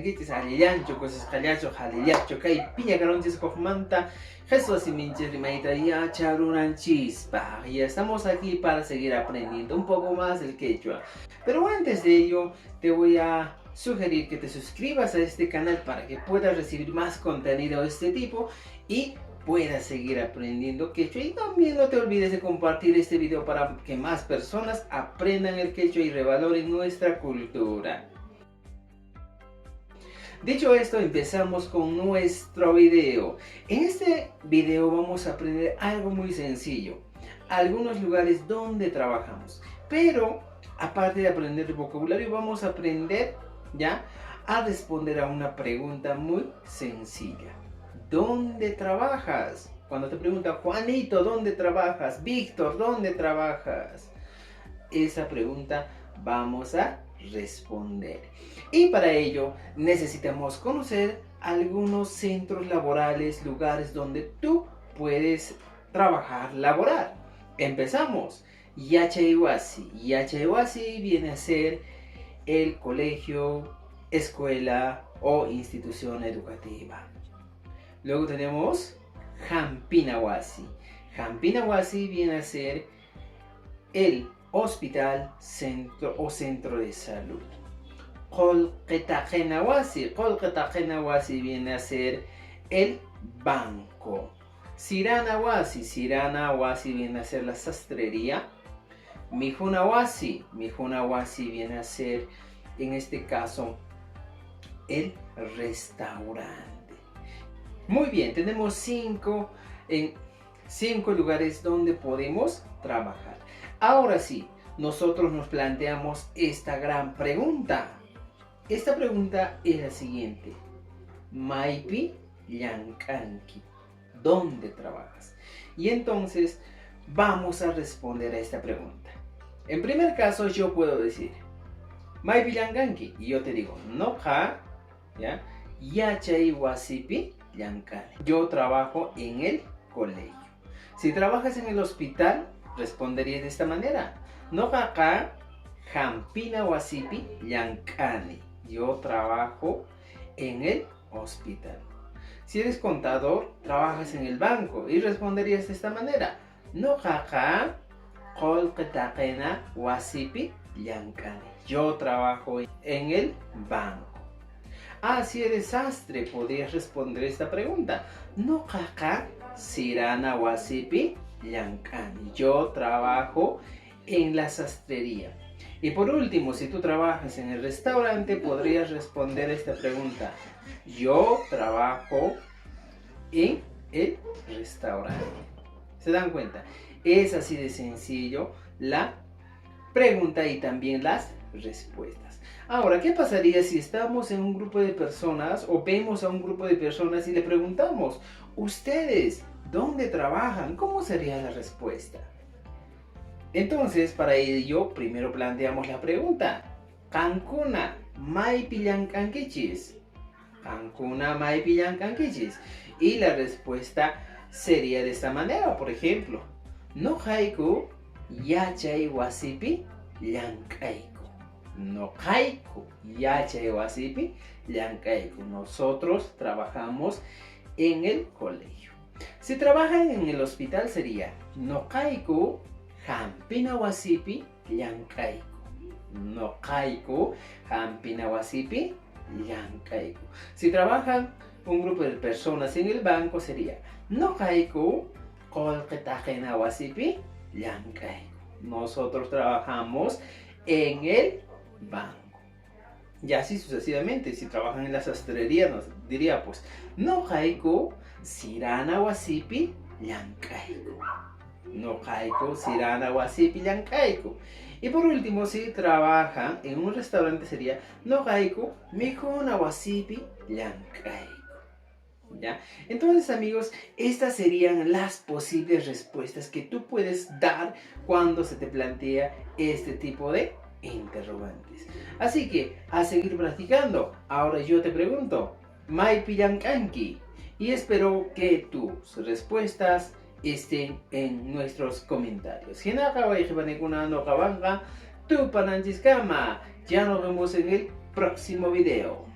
yankichis alillanchu kusisqallachu halillachu kay piña karonchis hukmanta Jesús y minchis rimayta yacharunanchispa. Ya estamos aquí para seguir aprendiendo un poco más del quechua. Pero antes de ello te voy a sugerir que te suscribas a este canal para que puedas recibir más contenido de este tipo y puedas seguir aprendiendo quechua. Y también no te olvides de compartir este video para que más personas aprendan el quechua y revaloren nuestra cultura. Dicho esto, empezamos con nuestro video. En este video vamos a aprender algo muy sencillo. Algunos lugares donde trabajamos. Pero, aparte de aprender el vocabulario, vamos a aprender ya a responder a una pregunta muy sencilla. ¿Dónde trabajas? Cuando te preguntan, Juanito, ¿dónde trabajas? Víctor, ¿dónde trabajas? Esa pregunta vamos a responder. Y para ello necesitamos conocer algunos centros laborales, lugares donde tú puedes trabajar, laborar. Empezamos. Yachayhuasi. Yachayhuasi viene a ser el colegio, escuela o institución educativa. Luego tenemos Hampinahuasi. Hampinahuasi viene a ser el hospital, centro o centro de salud. Qolqetaqenahuasi. Qolqetaqenahuasi viene a ser el banco. Siranahuasi. Siranahuasi viene a ser la sastrería. Mijunahuasi. Mijunahuasi viene a ser, en este caso, el restaurante. Muy bien, tenemos cinco lugares donde podemos trabajar. Ahora sí, nosotros nos planteamos esta gran pregunta. Esta pregunta es la siguiente. Maypi llankanki. ¿Dónde trabajas? Y entonces vamos a responder a esta pregunta. En primer caso yo puedo decir Maypi llankanki. Y yo te digo noja, ¿ya? Yachayhuasipi llankani. Yo trabajo en el colegio. Si trabajas en el hospital, respondería de esta manera. Nojaqa Hampinahuasipi llankani. Yo trabajo en el hospital. Si eres contador, trabajas en el banco y responderías de esta manera. Nojaqa qolqetaqenahuasipi llankani. Yo trabajo en el banco. Si eres sastre, podrías responder esta pregunta. Nojaqa siranahuasipi llankani. Yo trabajo en la sastrería. Y por último, si tú trabajas en el restaurante, podrías responder esta pregunta. Yo trabajo en el restaurante. ¿Se dan cuenta? Es así de sencillo la pregunta y también las respuestas. Ahora, ¿qué pasaría si estamos en un grupo de personas o vemos a un grupo de personas y le preguntamos, ¿ustedes dónde trabajan? ¿Cómo sería la respuesta? Entonces, para ello, primero planteamos la pregunta. Qankuna maypi llankankichis. Qankuna maypi llankankichis. Y la respuesta sería de esta manera, por ejemplo. Noqayku yachayhuasipi llankayku. Noqayku yachayhuasipi llankayku. Nosotros trabajamos en el colegio. Si trabajan en el hospital sería Noqayku Hampinahuasipi llankayku. Noqayku Hampinahuasipi llankayku. Si trabajan un grupo de personas en el banco sería Noqayku qolqetaqenahuasipi llankayku. Nosotros trabajamos en el banco. Y así sucesivamente. Si trabajan en la sastrería, nos diría pues Noqayku siranahuasipi llankayku. Noqayku siranahuasipi llankayku. Y por último, si trabajan en un restaurante sería Noqayku mijunahuasipi llankayku. ¿Ya? Entonces, amigos, estas serían las posibles respuestas que tú puedes dar cuando se te plantea este tipo de interrogantes. Así que, a seguir practicando. Ahora yo te pregunto, maypi llankanki. Y espero que tus respuestas estén en nuestros comentarios. Ya nos vemos en el próximo video.